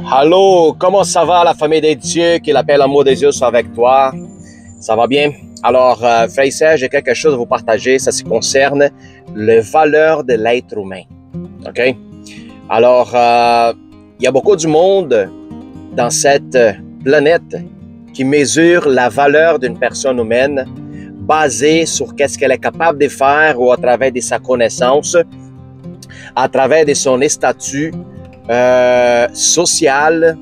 Allô, comment ça va la famille des dieux, qui l'appelle l'amour des dieux soit avec toi? Ça va bien? Alors, frère et sœurs, j'ai quelque chose à vous partager, ça se concerne les valeurs de l'être humain. OK? Alors, il y a beaucoup du monde dans cette planète qui mesure la valeur d'une personne humaine basée sur qu'est-ce qu'elle est capable de faire ou à travers de sa connaissance, à travers de son statut social,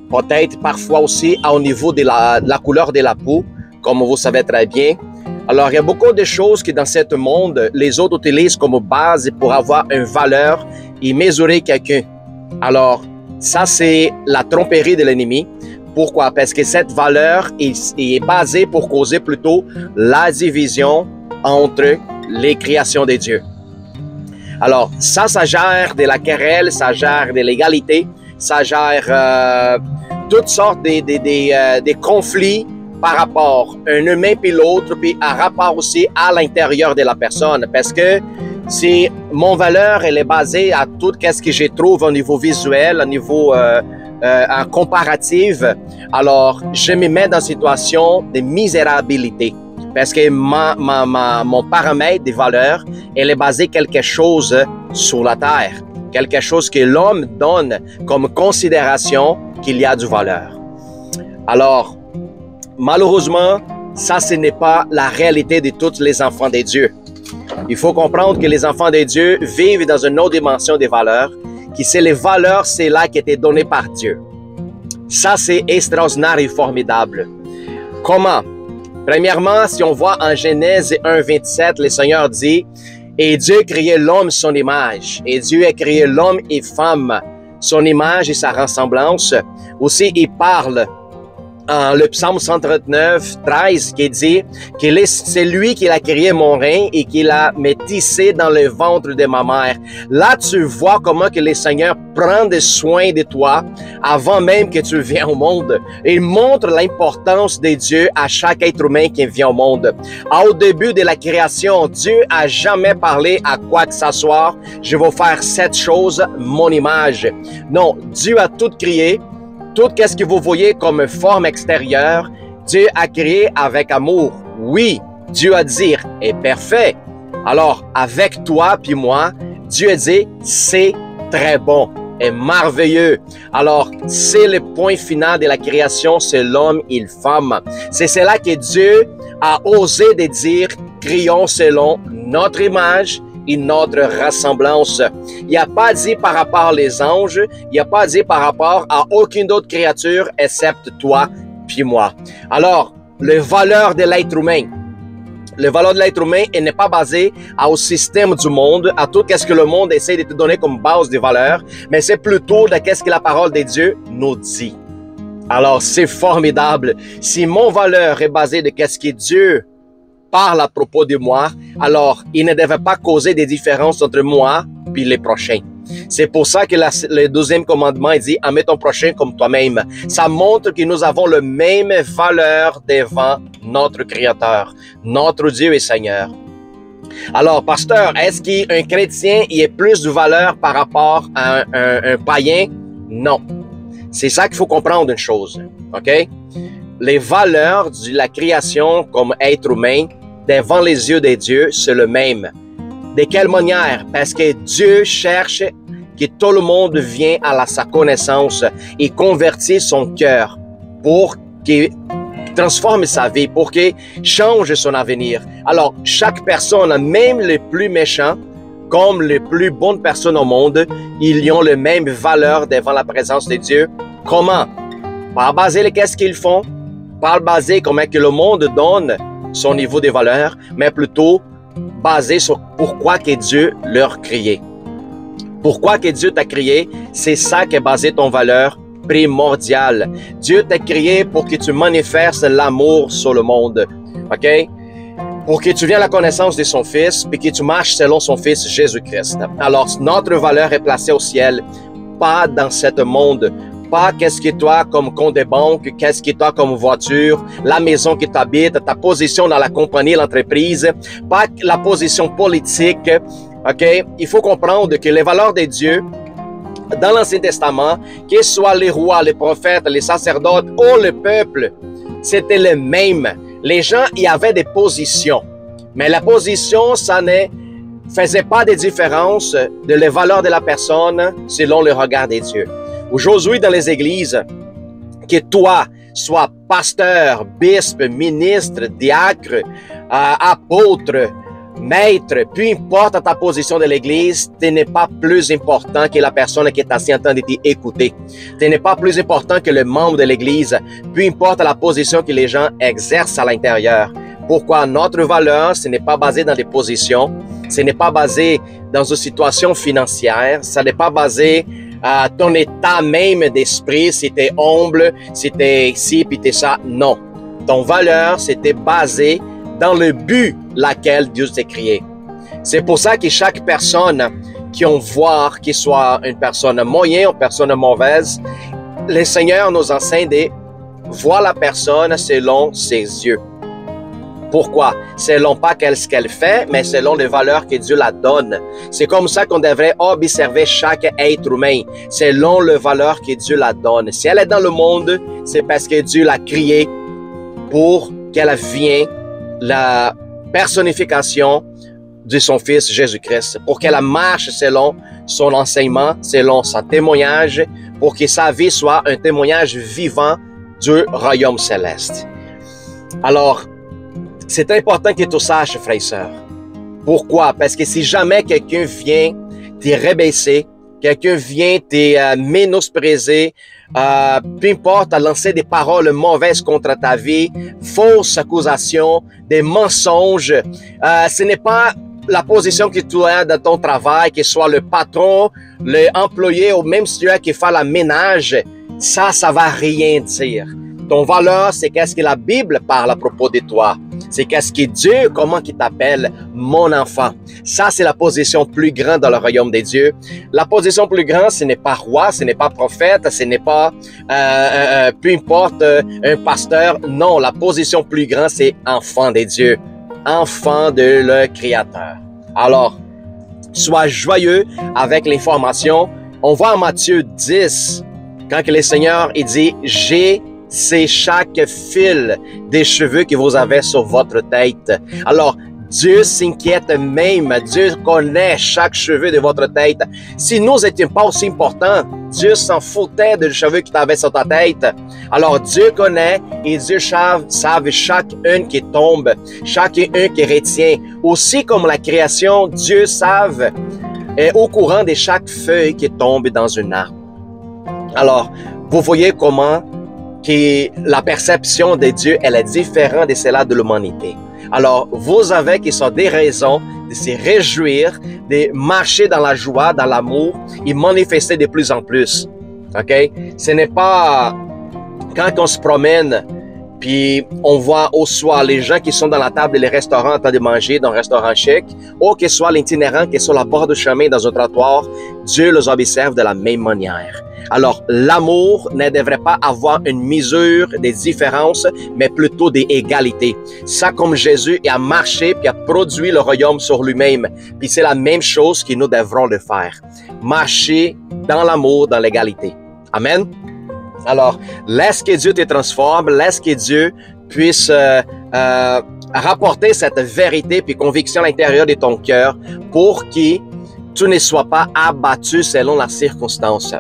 peut-être parfois aussi au niveau de la couleur de la peau, comme vous savez très bien. Alors, il y a beaucoup de choses que dans ce monde, les autres utilisent comme base pour avoir une valeur et mesurer quelqu'un. Alors, ça, c'est la tromperie de l'ennemi. Pourquoi? Parce que cette valeur est basée pour causer plutôt la division entre les créations de Dieu. Alors, ça gère de la querelle, ça gère de l'égalité, ça gère toutes sortes de conflits par rapport à un humain puis l'autre, puis à rapport aussi à l'intérieur de la personne. Parce que si mon valeur, elle est basée à tout ce que je trouve au niveau visuel, au niveau en comparatif, alors je me mets dans une situation de misérabilité. Parce que mon paramètre de valeur, elle est basée quelque chose sur la terre. Quelque chose que l'homme donne comme considération qu'il y a de valeur. Alors, malheureusement, ça, ce n'est pas la réalité de tous les enfants de Dieu. Il faut comprendre que les enfants de Dieu vivent dans une autre dimension des valeurs, qui c'est les valeurs, c'est là qui étaient données par Dieu. Ça, c'est extraordinaire et formidable. Comment? Premièrement, si on voit en Genèse 1:27, le Seigneur dit « Et Dieu créait l'homme son image, et Dieu a créé l'homme et femme, son image et sa ressemblance. » Aussi, il parle en le psaume 139, 13, qui dit que c'est lui qui a créé mon rein et qui l'a métissé dans le ventre de ma mère. Là, tu vois comment que le Seigneur prend des soins de toi avant même que tu viennes au monde. Il montre l'importance de Dieu à chaque être humain qui vient au monde. Au début de la création, Dieu a jamais parlé à quoi que ce soit. Je vais faire cette chose, mon image. Non, Dieu a tout créé. Tout ce que vous voyez comme forme extérieure, Dieu a créé avec amour. Oui, Dieu a dit est parfait. Alors, avec toi puis moi, Dieu a dit c'est très bon et merveilleux. Alors, c'est le point final de la création, c'est l'homme et la femme. C'est cela que Dieu a osé de dire, créons selon notre image et notre ressemblance. Il n'y a pas dit par rapport aux anges, il n'y a pas dit par rapport à aucune autre créature excepte toi puis moi. Alors, les valeurs de l'être humain. Les valeurs de l'être humain n'est pas basée au système du monde, à tout ce que le monde essaie de te donner comme base de valeurs, mais c'est plutôt de ce que la parole de Dieu nous dit. Alors, c'est formidable. Si mon valeur est basée de ce que Dieu parle à propos de moi, alors il ne devait pas causer des différences entre moi et les prochains. C'est pour ça que le deuxième commandement dit « Aime ton prochain comme toi-même ». Ça montre que nous avons la même valeur devant notre Créateur, notre Dieu et Seigneur. Alors, pasteur, est-ce qu'un chrétien y a plus de valeur par rapport à un païen? Non. C'est ça qu'il faut comprendre une chose, OK? Les valeurs de la création comme être humain devant les yeux de Dieu, c'est le même. De quelle manière? Parce que Dieu cherche que tout le monde vienne à sa connaissance et convertisse son cœur pour qu'il transforme sa vie, pour qu'il change son avenir. Alors, chaque personne, même les plus méchants, comme les plus bonnes personnes au monde, ils ont les mêmes valeurs devant la présence de Dieu. Comment? Pas basé sur qu'est-ce qu'ils font, pas basé comment que le monde donne son niveau de valeur, mais plutôt basé sur pourquoi que Dieu leur créé. Pourquoi que Dieu t'a créé, c'est ça qui est basé ton valeur primordiale. Dieu t'a créé pour que tu manifestes l'amour sur le monde, ok? Pour que tu viennes à la connaissance de son Fils, puis que tu marches selon son Fils Jésus-Christ. Alors, notre valeur est placée au ciel, pas dans ce monde. Pas qu'est-ce que tu as comme compte de banque, qu'est-ce que tu as comme voiture, la maison que tu habites, ta position dans la compagnie, l'entreprise, pas la position politique. OK? Il faut comprendre que les valeurs de Dieu dans l'Ancien Testament, que ce soit les rois, les prophètes, les sacerdotes ou le peuple, c'était le même. Les gens y avaient des positions. Mais la position, ça ne faisait pas de différence de les valeurs de la personne selon le regard de Dieu. Aujourd'hui, dans les églises, que toi sois pasteur, bispe, ministre, diacre, apôtre, maître, peu importe ta position de l'église, tu n'es pas plus important que la personne qui est assise en train de t'écouter. Tu n'es pas plus important que le membre de l'église, peu importe la position que les gens exercent à l'intérieur. Pourquoi notre valeur, ce n'est pas basé dans des positions, ce n'est pas basé dans une situation financière, ça n'est pas basé à ton état même d'esprit, si tu es humble, si tu es ci, puis tu es ça. Non. Ton valeur, c'était basé dans le but laquelle Dieu t'a créé. C'est pour ça que chaque personne qui on voit, qu'il soit une personne moyenne ou une personne mauvaise, le Seigneur nous enseigne de voir la personne selon ses yeux. Pourquoi? Selon pas ce qu'elle fait, mais selon les valeurs que Dieu la donne. C'est comme ça qu'on devrait observer chaque être humain, selon les valeurs que Dieu la donne. Si elle est dans le monde, c'est parce que Dieu l'a créée pour qu'elle vienne la personnification de son Fils Jésus-Christ, pour qu'elle marche selon son enseignement, selon son témoignage, pour que sa vie soit un témoignage vivant du royaume céleste. Alors, c'est important que tu saches, frères et sœurs. Pourquoi? Parce que si jamais quelqu'un vient te rabaisser, quelqu'un vient te ménospriser, peu importe, à lancer des paroles mauvaises contre ta vie, fausses accusations, des mensonges, ce n'est pas la position que tu as dans ton travail, que ce soit le patron, l'employé ou même si tu as qui fait la ménage, ça va rien dire. Ton valeur, c'est qu'est-ce que la Bible parle à propos de toi. C'est qu'est-ce que Dieu, comment il t'appelle mon enfant. Ça, c'est la position plus grande dans le royaume des dieux. La position plus grande, ce n'est pas roi, ce n'est pas prophète, ce n'est pas, peu importe, un pasteur. Non, la position plus grande, c'est enfant des dieux, enfant de le Créateur. Alors, sois joyeux avec l'information. On voit en Matthieu 10, quand le Seigneur il dit « c'est chaque fil des cheveux que vous avez sur votre tête. » Alors, Dieu s'inquiète même, Dieu connaît chaque cheveu de votre tête. Si nous n'étions pas aussi importants, Dieu s'en foutait des cheveux que tu avais sur ta tête. Alors, Dieu connaît et Dieu savent chacun qui tombe, chacun qui retient. Aussi comme la création, Dieu est au courant de chaque feuille qui tombe dans un arbre. Alors, vous voyez comment que la perception de Dieu, elle est différente de celle de l'humanité. Alors, vous avez qui sont des raisons de se réjouir, de marcher dans la joie, dans l'amour et manifester de plus en plus. OK? Ce n'est pas quand on se promène puis on voit au soir les gens qui sont dans la table des restaurants en train de manger dans un restaurant chic, ou que ce soit l'itinérant qui est sur la bord du chemin dans un trottoir, Dieu les observe de la même manière. Alors, l'amour ne devrait pas avoir une mesure des différences, mais plutôt des égalités. Ça, comme Jésus a marché puis a produit le royaume sur lui-même. Puis c'est la même chose que nous devrons le faire. Marcher dans l'amour, dans l'égalité. Amen. Alors, laisse que Dieu te transforme, laisse que Dieu puisse rapporter cette vérité puis conviction à l'intérieur de ton cœur pour que tu ne sois pas abattu selon la circonstance.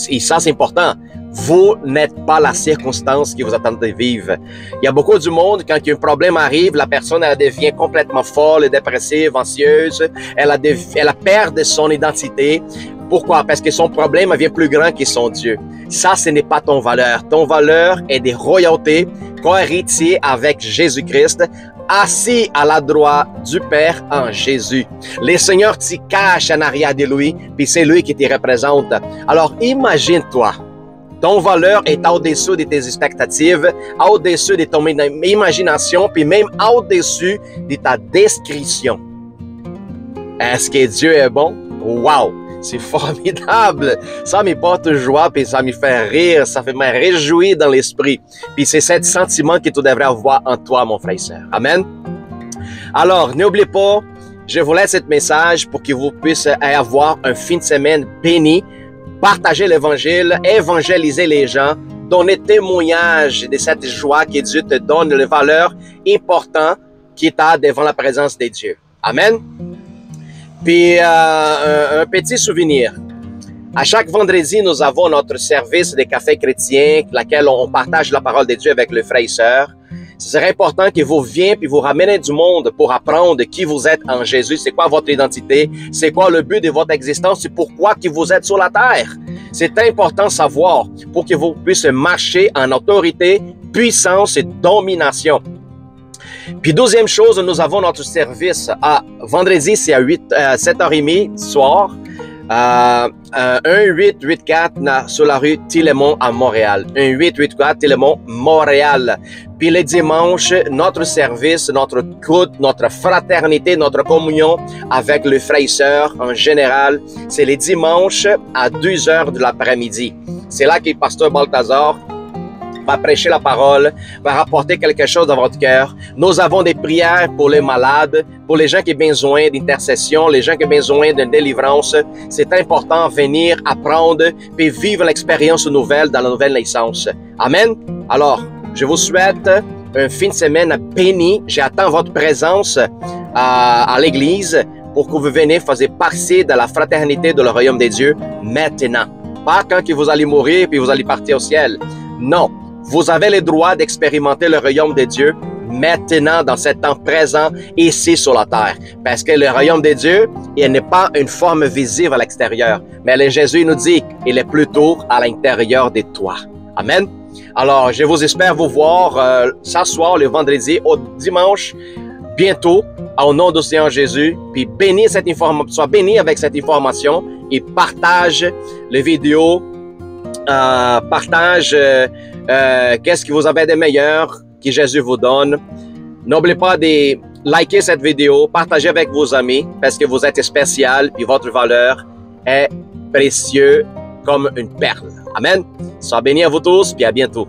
Et ça, c'est important. Vous n'êtes pas la circonstance que vous attendez de vivre. Il y a beaucoup du monde, quand un problème arrive, la personne elle devient complètement folle, dépressive, anxieuse. Elle perd son identité. Pourquoi? Parce que son problème devient plus grand que son Dieu. Ça, ce n'est pas ton valeur. Ton valeur est des royautés, co-héritier avec Jésus-Christ, assis à la droite du Père en Jésus. Le Seigneur t'y cache en arrière de lui, puis c'est lui qui te représente. Alors, imagine-toi, ton valeur est au-dessus de tes expectatives, au-dessus de ton imagination, puis même au-dessus de ta description. Est-ce que Dieu est bon? Wow! C'est formidable. Ça me porte joie, puis ça me fait rire, ça fait me réjouir dans l'esprit. Puis c'est ce sentiment que tu devrais avoir en toi, mon frère et sœur. Amen. Alors, n'oubliez pas, je vous laisse ce message pour que vous puissiez avoir un fin de semaine béni partager l'évangile, évangéliser les gens, donner témoignage de cette joie que Dieu te donne, les valeurs importantes qui t'a devant la présence de Dieu. Amen. Puis, un petit souvenir. À chaque vendredi, nous avons notre service de café chrétien, laquelle on partage la parole de Dieu avec les frères et sœurs. Ce serait important que vous veniez puis vous ramenez du monde pour apprendre qui vous êtes en Jésus, c'est quoi votre identité, c'est quoi le but de votre existence, c'est pourquoi que vous êtes sur la terre. C'est important de savoir pour que vous puissiez marcher en autorité, puissance et domination. Puis deuxième chose, nous avons notre service à vendredi, c'est à 7h30 soir. 1884 sur la rue Tillemont à Montréal. 1884 Tillemont, Montréal. Puis le dimanche, notre service, notre culte, notre fraternité, notre communion avec les frères et sœurs en général, c'est les dimanches à 2h de l'après-midi. C'est là que le pasteur Balthazar va prêcher la parole, va rapporter quelque chose dans votre cœur. Nous avons des prières pour les malades, pour les gens qui ont besoin d'intercession, les gens qui ont besoin d'une délivrance. C'est important de venir apprendre puis vivre l'expérience nouvelle dans la nouvelle naissance. Amen. Alors, je vous souhaite un fin de semaine béni. J'attends votre présence à l'église pour que vous veniez faire partie de la fraternité de le royaume des dieux maintenant. Pas quand vous allez mourir puis vous allez partir au ciel. Non. Vous avez le droit d'expérimenter le royaume de Dieu maintenant, dans ce temps présent, ici sur la terre. Parce que le royaume de Dieu, il n'est pas une forme visible à l'extérieur. Mais le Jésus nous dit, il est plutôt à l'intérieur de toi. Amen. Alors, je vous espère vous voir ce soir, le vendredi, au dimanche, bientôt, au nom du Seigneur Jésus. Puis bénis cette information, sois béni avec cette information et partage les vidéos, partage qu'est-ce que vous avez de meilleur que Jésus vous donne. N'oubliez pas de liker cette vidéo, partager avec vos amis parce que vous êtes spécial et votre valeur est précieuse comme une perle. Amen. Sois béni à vous tous et à bientôt.